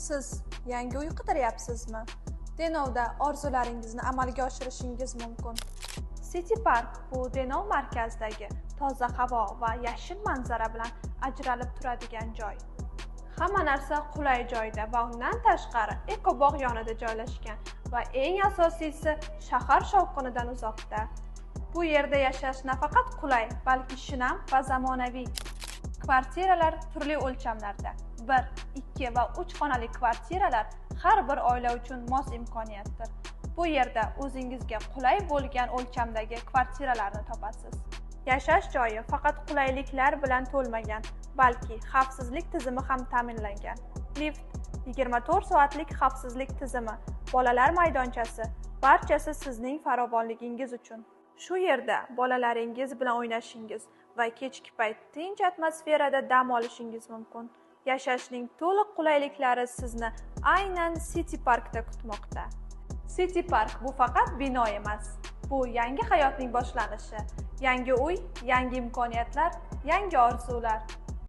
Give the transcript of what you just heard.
Siz yangi uy qidiryapsizmi? Denovda orzularingizni amalga oshirishingiz mumkin. City Park bu Denov markazidagi toza havo va yashil manzara bilan ajralib turadigan joy. Hamma narsa qulay joyda va undan tashqari ekobog' yonida joylashgan va eng asosiysi shahar shovqinidan uzoqda. Bu yerda yashash nafaqat qulay, balki shinam va zamonaviy. Kvartiralar turli o'lchamlarda. 1, 2 va 3 xonali kvartiralar har bir oila uchun mos imkoniyatdir. Bu yerda o'zingizga qulay bo'lgan o'lchamdagi kvartiralarni topasiz. Yashash joyi faqat qulayliklar bilan to'lmagan, balki xavfsizlik tizimi ham ta'minlangan. Lift, 24 soatlik xavfsizlik tizimi, bolalar maydonchasi, barchasi sizning farovonligingiz uchun. Shu yerda bolalaringiz bilan o'ynashingiz va kechki payt tinch atmosferada dam olishingiz mumkin. Yashashning to'liq qulayliklari sizni aynan City Parkda kutmoqda. City Park bu faqat bino emas, bu yangi hayotning boshlanishi. Yangi uy, yangi imkoniyatlar, yangi orzular.